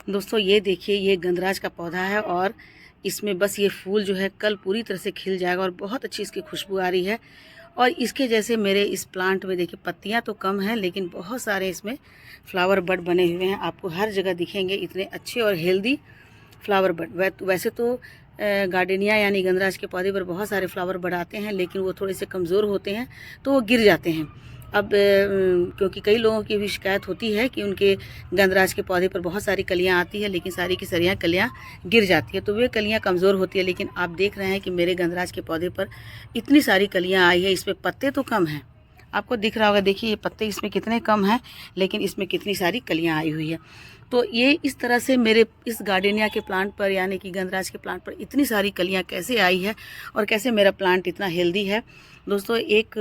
दोस्तों ये देखिए, ये गंधराज का पौधा है और इसमें बस ये फूल जो है कल पूरी तरह से खिल जाएगा और बहुत अच्छी इसकी खुशबू आ रही है। और इसके जैसे मेरे इस प्लांट में देखिए पत्तियां तो कम हैं लेकिन बहुत सारे इसमें फ्लावर बड बने हुए हैं। आपको हर जगह दिखेंगे इतने अच्छे और हेल्दी फ्लावर बड। वैसे तो गार्डेनिया यानी गंधराज के पौधे पर बहुत सारे फ्लावर बड आते हैं लेकिन वो थोड़े से कमज़ोर होते हैं तो वो गिर जाते हैं। अब क्योंकि कई लोगों की भी शिकायत होती है कि उनके गंधराज के पौधे पर बहुत सारी कलियां आती है लेकिन सारी की सारी कलियां गिर जाती है, तो वे कलियां कमज़ोर होती है। लेकिन आप देख रहे हैं कि मेरे गंधराज के पौधे पर इतनी सारी कलियां आई है। इसमें पत्ते तो कम हैं, आपको दिख रहा होगा, देखिए ये पत्ते इसमें कितने कम हैं लेकिन इसमें कितनी सारी कलियां आई हुई है। तो ये इस तरह से मेरे इस गार्डेनिया के प्लांट पर यानी कि गंधराज के प्लांट पर इतनी सारी कलियां कैसे आई है और कैसे मेरा प्लांट इतना हेल्दी है। दोस्तों एक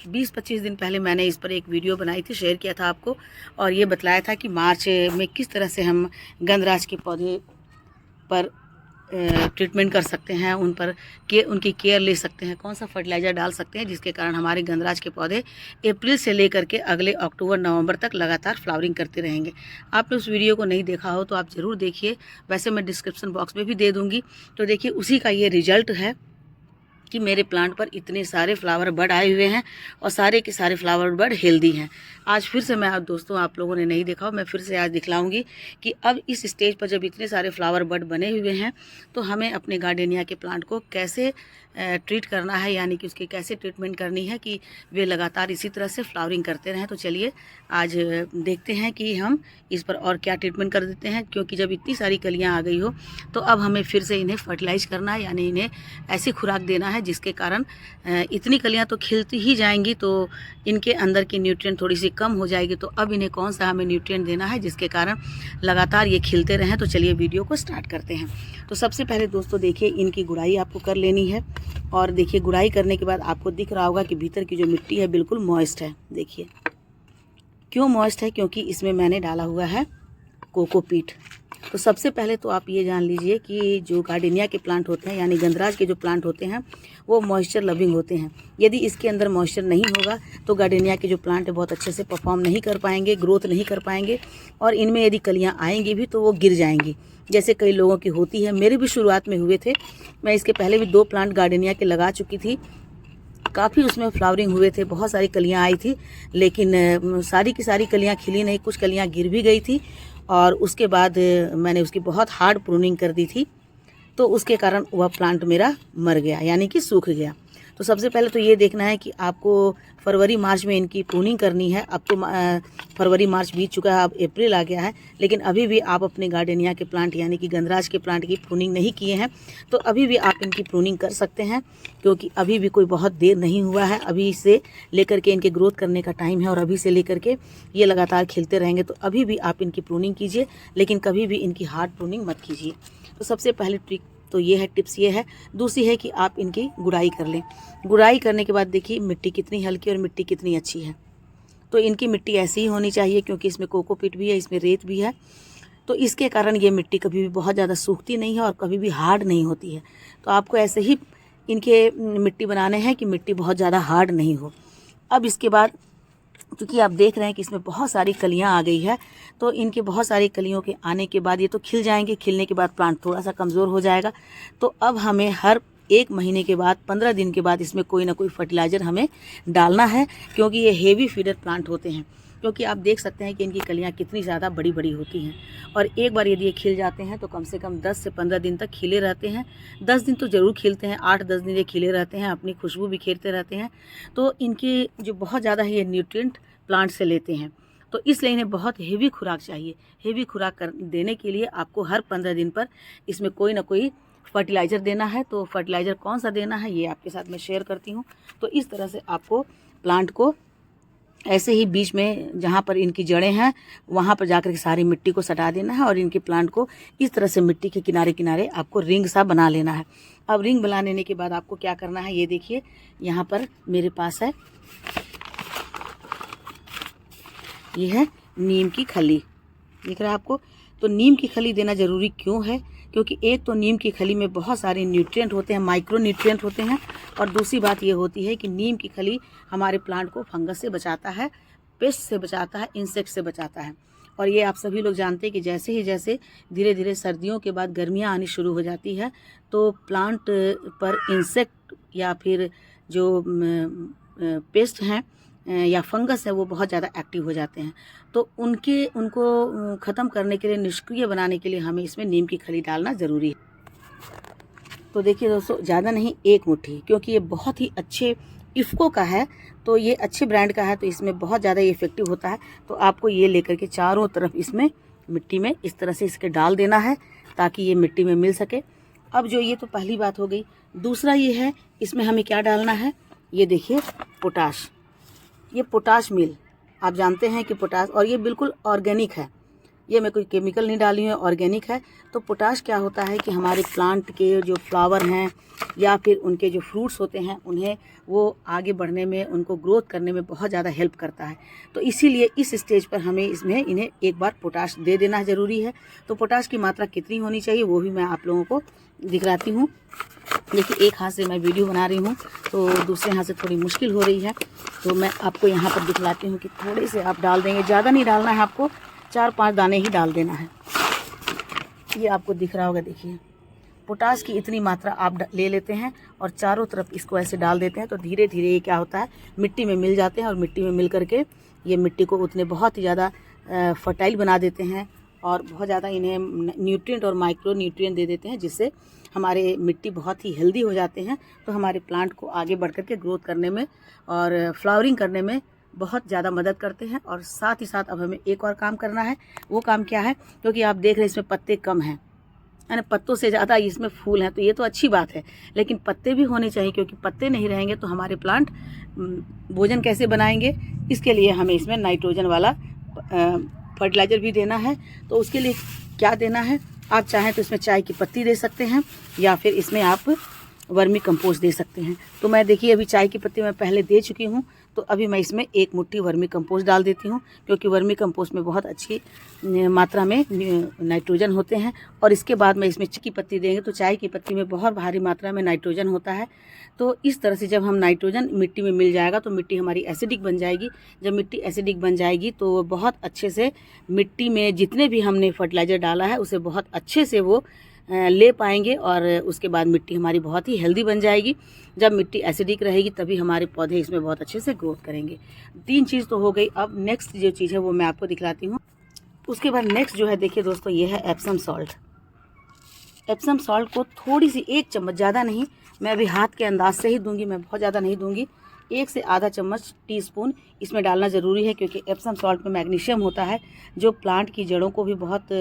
20-25 दिन पहले मैंने इस पर एक वीडियो बनाई थी, शेयर किया था आपको, और ये बतलाया था कि मार्च में किस तरह से हम गंधराज के पौधे पर ट्रीटमेंट कर सकते हैं, उनकी केयर ले सकते हैं, कौन सा फर्टिलाइज़र डाल सकते हैं जिसके कारण हमारे गंधराज के पौधे अप्रैल से लेकर के अगले अक्टूबर-नवंबर तक लगातार फ्लावरिंग करते रहेंगे। आपने उस वीडियो को नहीं देखा हो तो आप ज़रूर देखिए, वैसे मैं डिस्क्रिप्शन बॉक्स में भी दे दूँगी। तो देखिए उसी का ये रिजल्ट है कि मेरे प्लांट पर इतने सारे फ्लावर बड आए हुए हैं और सारे के सारे फ्लावर बड हेल्दी हैं। आज फिर से मैं दोस्तों, आप लोगों ने नहीं देखा हो, मैं फिर से आज दिखलाऊंगी कि अब इस स्टेज पर जब इतने सारे फ्लावर बड बने हुए हैं तो हमें अपने गार्डेनिया के प्लांट को कैसे ट्रीट करना है, यानी कि उसकी कैसे ट्रीटमेंट करनी है कि वे लगातार इसी तरह से फ्लावरिंग करते रहें। तो चलिए आज देखते हैं कि हम इस पर और क्या ट्रीटमेंट कर देते हैं, क्योंकि जब इतनी सारी कलियां आ गई हो तो अब हमें फिर से इन्हें फर्टिलाइज करना है, यानी इन्हें ऐसी खुराक देना है जिसके कारण इतनी कलियां तो खिलती ही जाएंगी तो इनके अंदर की न्यूट्रिएंट थोड़ी सी कम हो जाएगी। तो अब इन्हें कौन सा हमें न्यूट्रिएंट देना है जिसके कारण लगातार ये खिलते रहें। तो चलिए वीडियो को स्टार्ट करते हैं। तो सबसे पहले दोस्तों देखिए, इनकी गुड़ाई आपको कर लेनी है। और देखिए गुड़ाई करने के बाद आपको दिख रहा होगा कि भीतर की जो मिट्टी है बिल्कुल मॉइस्ट है। देखिए क्यों मॉइस्ट है, क्योंकि इसमें मैंने डाला हुआ है कोकोपीट। तो सबसे पहले तो आप ये जान लीजिए कि जो गार्डेनिया के प्लांट होते हैं यानी गंधराज के जो प्लांट होते हैं वो मॉइस्चर लविंग होते हैं। यदि इसके अंदर मॉइस्चर नहीं होगा तो गार्डेनिया के जो प्लांट है बहुत अच्छे से परफॉर्म नहीं कर पाएंगे, ग्रोथ नहीं कर पाएंगे, और इनमें यदि कलियां आएंगी भी तो वो गिर जाएंगी, जैसे कई लोगों की होती है। मेरे भी शुरुआत में हुए थे, मैं इसके पहले भी 2 प्लांट गार्डेनिया के लगा चुकी थी, काफ़ी उसमें फ्लावरिंग हुए थे, बहुत सारी कलियां आई थी, लेकिन सारी की सारी कलियां खिली नहीं, कुछ कलियां गिर भी गई थी। और उसके बाद मैंने उसकी बहुत हार्ड प्रूनिंग कर दी थी, तो उसके कारण वह प्लांट मेरा मर गया, यानी कि सूख गया। तो सबसे पहले तो ये देखना है कि आपको फरवरी मार्च में इनकी प्रूनिंग करनी है। अब तो फरवरी मार्च बीत चुका है, अब अप्रैल आ गया है, लेकिन अभी भी आप अपने गार्डेनिया के प्लांट यानी कि गंधराज के प्लांट की प्रूनिंग नहीं किए हैं तो अभी भी आप इनकी प्रूनिंग कर सकते हैं, क्योंकि अभी भी कोई बहुत देर नहीं हुआ है। अभी से लेकर के इनके ग्रोथ करने का टाइम है और अभी से लेकर के ये लगातार खिलते रहेंगे, तो अभी भी आप इनकी प्रूनिंग कीजिए, लेकिन कभी भी इनकी हार्ड प्रूनिंग मत कीजिए। तो सबसे पहले ट्रिक तो ये है, टिप्स ये है। दूसरी है कि आप इनकी गुड़ाई कर लें। गुड़ाई करने के बाद देखिए मिट्टी कितनी हल्की और मिट्टी कितनी अच्छी है। तो इनकी मिट्टी ऐसी ही होनी चाहिए, क्योंकि इसमें कोकोपीट भी है, इसमें रेत भी है, तो इसके कारण ये मिट्टी कभी भी बहुत ज़्यादा सूखती नहीं है और कभी भी हार्ड नहीं होती है। तो आपको ऐसे ही इनके मिट्टी बनाने हैं कि मिट्टी बहुत ज़्यादा हार्ड नहीं हो। अब इसके बाद क्योंकि आप देख रहे हैं कि इसमें बहुत सारी कलियां आ गई है, तो इनके बहुत सारी कलियों के आने के बाद ये तो खिल जाएंगे, खिलने के बाद प्लांट थोड़ा सा कमज़ोर हो जाएगा। तो अब हमें हर 1 महीने के बाद 15 दिन के बाद इसमें कोई ना कोई फर्टिलाइज़र हमें डालना है, क्योंकि ये हेवी फीडर प्लांट होते हैं। क्योंकि आप देख सकते हैं कि इनकी कलियां कितनी ज़्यादा बड़ी बड़ी होती हैं, और एक बार यदि ये खिल जाते हैं तो कम से कम 10 से 15 दिन तक खिले रहते हैं। 10 दिन तो ज़रूर खिलते हैं, 8-10 दिन ये खिले रहते हैं, अपनी खुशबू बिखेरते रहते हैं। तो इनकी जो बहुत ज़्यादा है ये न्यूट्रिएंट प्लांट से लेते हैं, तो इसलिए इन्हें बहुत हेवी खुराक चाहिए। हेवी खुराक देने के लिए आपको हर 15 दिन पर इसमें कोई ना कोई फर्टिलाइज़र देना है। तो फर्टिलाइज़र कौन सा देना है ये आपके साथ मैं शेयर करती हूँ। तो इस तरह से आपको प्लांट को ऐसे ही बीच में जहाँ पर इनकी जड़ें हैं वहाँ पर जाकर के सारी मिट्टी को सटा देना है, और इनके प्लांट को इस तरह से मिट्टी के किनारे किनारे आपको रिंग सा बना लेना है। अब रिंग बना लेने के बाद आपको क्या करना है, ये देखिए यहाँ पर मेरे पास है, ये है नीम की खली, दिख रहा है आपको। तो नीम की खली देना ज़रूरी क्यों है, क्योंकि एक तो नीम की खली में बहुत सारे न्यूट्रिएंट होते हैं, माइक्रो न्यूट्रिएंट होते हैं, और दूसरी बात ये होती है कि नीम की खली हमारे प्लांट को फंगस से बचाता है, पेस्ट से बचाता है, इंसेक्ट से बचाता है। और ये आप सभी लोग जानते हैं कि जैसे धीरे धीरे सर्दियों के बाद गर्मियाँ आनी शुरू हो जाती है तो प्लांट पर इंसेक्ट या फिर जो पेस्ट हैं या फंगस है वो बहुत ज़्यादा एक्टिव हो जाते हैं। तो उनको ख़त्म करने के लिए, निष्क्रिय बनाने के लिए हमें इसमें नीम की खली डालना ज़रूरी है। तो देखिए दोस्तों, ज़्यादा नहीं, 1 मुट्ठी, क्योंकि ये बहुत ही अच्छे इफ़को का है, तो ये अच्छे ब्रांड का है, तो इसमें बहुत ज़्यादा इफ़ेक्टिव होता है। तो आपको ये लेकर के चारों तरफ इसमें मिट्टी में इस तरह से इसके डाल देना है ताकि ये मिट्टी में मिल सके। अब जो ये तो पहली बात हो गई। दूसरा ये है, इसमें हमें क्या डालना है, ये देखिए पोटाश। ये पोटाश मिल, आप जानते हैं कि पोटाश, और ये बिल्कुल ऑर्गेनिक है, ये मैं कोई केमिकल नहीं डाली हूँ, ऑर्गेनिक है। तो पोटाश क्या होता है कि हमारे प्लांट के जो फ्लावर हैं या फिर उनके जो फ्रूट्स होते हैं उन्हें वो आगे बढ़ने में, उनको ग्रोथ करने में बहुत ज़्यादा हेल्प करता है। तो इसीलिए इस स्टेज पर हमें इन्हें एक बार पोटाश दे देना ज़रूरी है। तो पोटाश की मात्रा कितनी होनी चाहिए वो भी मैं आप लोगों को दिखलाती हूँ। देखिए, एक हाथ से मैं वीडियो बना रही हूँ तो दूसरे हाथ से थोड़ी मुश्किल हो रही है, तो मैं आपको यहाँ पर दिखलाती हूँ कि थोड़े से आप डाल देंगे, ज़्यादा नहीं डालना है आपको, 4-5 दाने ही डाल देना है। ये आपको दिख रहा होगा, देखिए पोटाश की इतनी मात्रा आप ले लेते हैं और चारों तरफ इसको ऐसे डाल देते हैं तो धीरे धीरे ये क्या होता है, मिट्टी में मिल जाते हैं और मिट्टी में मिल करके ये मिट्टी को उतने बहुत ही ज़्यादा फर्टाइल बना देते हैं और बहुत ज़्यादा इन्हें न्यूट्रिएंट और माइक्रो न्यूट्रिएंट दे देते हैं, जिससे हमारे मिट्टी बहुत ही हेल्दी हो जाते हैं। तो हमारे प्लांट को आगे बढ़ कर के ग्रोथ करने में और फ्लावरिंग करने में बहुत ज़्यादा मदद करते हैं। और साथ ही साथ अब हमें एक और काम करना है। वो काम क्या है, क्योंकि आप देख रहे हैं इसमें पत्ते कम हैं, यानी पत्तों से ज़्यादा इसमें फूल हैं, तो ये तो अच्छी बात है, लेकिन पत्ते भी होने चाहिए, क्योंकि पत्ते नहीं रहेंगे तो हमारे प्लांट भोजन कैसे बनाएंगे। इसके लिए हमें इसमें नाइट्रोजन वाला फर्टिलाइज़र भी देना है। तो उसके लिए क्या देना है, आप चाहें तो इसमें चाय की पत्ती दे सकते हैं या फिर इसमें आप वर्मी कंपोस्ट दे सकते हैं। तो मैं देखिए अभी चाय की पत्ती मैं पहले दे चुकी हूँ, तो अभी मैं इसमें 1 मुट्ठी वर्मी कंपोस्ट डाल देती हूँ, क्योंकि वर्मी कंपोस्ट में बहुत अच्छी मात्रा में नाइट्रोजन होते हैं। और इसके बाद मैं इसमें चाय की पत्ती देंगे तो चाय की पत्ती में बहुत भारी मात्रा में नाइट्रोजन होता है। तो इस तरह से जब हम नाइट्रोजन मिट्टी में मिल जाएगा तो मिट्टी हमारी एसिडिक बन जाएगी। जब मिट्टी एसिडिक बन जाएगी तो बहुत अच्छे से मिट्टी में जितने भी हमने फर्टिलाइज़र डाला है उसे बहुत अच्छे से वो ले पाएंगे और उसके बाद मिट्टी हमारी बहुत ही हेल्दी बन जाएगी। जब मिट्टी एसिडिक रहेगी तभी हमारे पौधे इसमें बहुत अच्छे से ग्रोथ करेंगे। 3 चीज़ तो हो गई। अब नेक्स्ट जो चीज़ है वो मैं आपको दिखलाती हूँ। उसके बाद नेक्स्ट जो है, देखिए दोस्तों, ये है एप्सम सॉल्ट। एप्सम सॉल्ट को थोड़ी सी 1 चम्मच, ज़्यादा नहीं, मैं अभी हाथ के अंदाज से ही दूंगी, मैं बहुत ज़्यादा नहीं दूंगी, 1 से आधा चम्मच टीस्पून इसमें डालना ज़रूरी है, क्योंकि एप्सम सॉल्ट में मैग्नीशियम होता है जो प्लांट की जड़ों को भी बहुत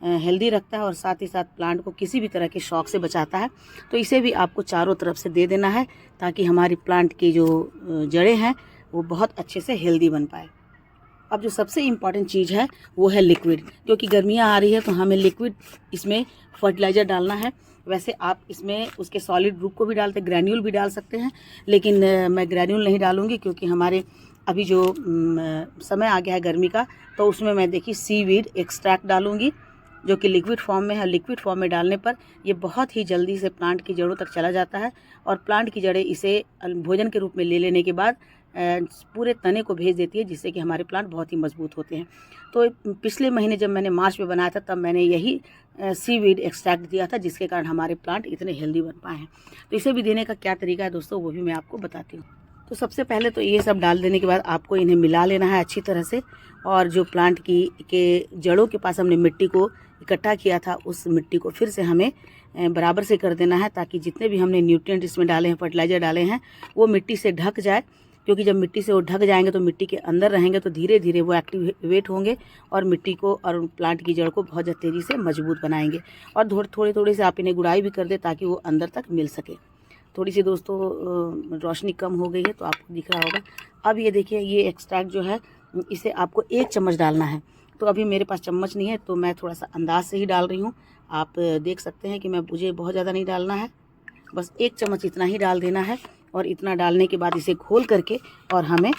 हेल्दी रखता है और साथ ही साथ प्लांट को किसी भी तरह के शॉक से बचाता है। तो इसे भी आपको चारों तरफ से दे देना है ताकि हमारी प्लांट की जो जड़ें हैं वो बहुत अच्छे से हेल्दी बन पाए। अब जो सबसे इम्पॉर्टेंट चीज़ है वो है लिक्विड, क्योंकि गर्मियाँ आ रही है तो हमें लिक्विड इसमें फर्टिलाइज़र डालना है। वैसे आप इसमें उसके सॉलिड रूप को भी डालते, ग्रैन्यूल भी डाल सकते हैं, लेकिन मैं ग्रैन्यूल नहीं डालूँगी, क्योंकि हमारे अभी जो समय आ गया है गर्मी का, तो उसमें मैं देखिए सीवीड एक्सट्रैक्ट डालूँगी जो कि लिक्विड फॉर्म में है। लिक्विड फॉर्म में डालने पर ये बहुत ही जल्दी से प्लांट की जड़ों तक चला जाता है और प्लांट की जड़ें इसे भोजन के रूप में ले लेने के बाद पूरे तने को भेज देती है, जिससे कि हमारे प्लांट बहुत ही मजबूत होते हैं। तो पिछले महीने जब मैंने मार्च में बनाया था तब मैंने यही सीवीड एक्सट्रैक्ट दिया था, जिसके कारण हमारे प्लांट इतने हेल्दी बन पाए हैं। तो इसे भी देने का क्या तरीका है दोस्तों, वो भी मैं आपको बताती हूँ। तो सबसे पहले तो ये सब डाल देने के बाद आपको इन्हें मिला लेना है अच्छी तरह से, और जो प्लांट के जड़ों के पास हमने मिट्टी को इकट्ठा किया था उस मिट्टी को फिर से हमें बराबर से कर देना है, ताकि जितने भी हमने न्यूट्रिएंट इसमें डाले हैं, फर्टिलाइज़र डाले हैं, वो मिट्टी से ढक जाए। क्योंकि जब मिट्टी से वो ढक जाएंगे तो मिट्टी के अंदर रहेंगे तो धीरे धीरे वो एक्टिवेट होंगे और मिट्टी को और प्लांट की जड़ को बहुत तेज़ी से मजबूत बनाएंगे। और थोड़े से आप इन्हें गुड़ाई भी कर दें ताकि वो अंदर तक मिल सके। थोड़ी सी दोस्तों रोशनी कम हो गई है तो आपको दिख रहा होगा। अब ये देखिए, ये एक्सट्रैक्ट जो है इसे आपको 1 चम्मच डालना है। तो अभी मेरे पास चम्मच नहीं है तो मैं थोड़ा सा अंदाज से ही डाल रही हूँ। आप देख सकते हैं कि मुझे बहुत ज़्यादा नहीं डालना है, बस 1 चम्मच इतना ही डाल देना है। और इतना डालने के बाद इसे घोल करके और हमें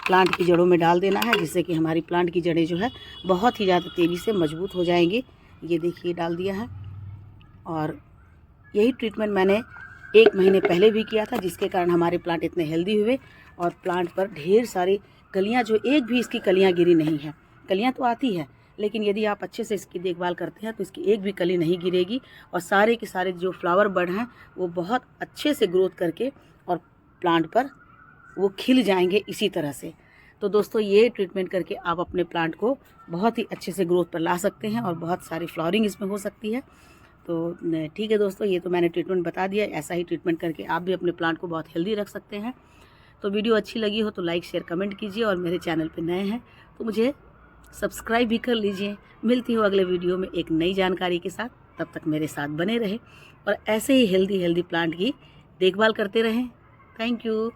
प्लांट की जड़ों में डाल देना है, जिससे कि हमारी प्लांट की जड़ें जो है बहुत ही ज़्यादा तेज़ी से मजबूत हो जाएंगी। ये देखिए डाल दिया है। और यही ट्रीटमेंट मैंने 1 महीने पहले भी किया था, जिसके कारण हमारे प्लांट इतने हेल्दी हुए और प्लांट पर ढेर सारी कलियाँ, जो एक भी इसकी कलियाँ गिरी नहीं है। कलियाँ तो आती है लेकिन यदि आप अच्छे से इसकी देखभाल करते हैं तो इसकी एक भी कली नहीं गिरेगी और सारे के सारे जो फ्लावर बड हैं वो बहुत अच्छे से ग्रोथ करके और प्लांट पर वो खिल जाएंगे इसी तरह से। तो दोस्तों ये ट्रीटमेंट करके आप अपने प्लांट को बहुत ही अच्छे से ग्रोथ पर ला सकते हैं और बहुत सारी फ्लावरिंग इसमें हो सकती है। तो ठीक है दोस्तों, ये तो मैंने ट्रीटमेंट बता दिया। ऐसा ही ट्रीटमेंट करके आप भी अपने प्लांट को बहुत हेल्दी रख सकते हैं। तो वीडियो अच्छी लगी हो तो लाइक शेयर कमेंट कीजिए और मेरे चैनल पे नए हैं तो मुझे सब्सक्राइब भी कर लीजिए। मिलती हूँ अगले वीडियो में एक नई जानकारी के साथ। तब तक मेरे साथ बने रहें और ऐसे ही हेल्दी प्लांट की देखभाल करते रहें। Thank you.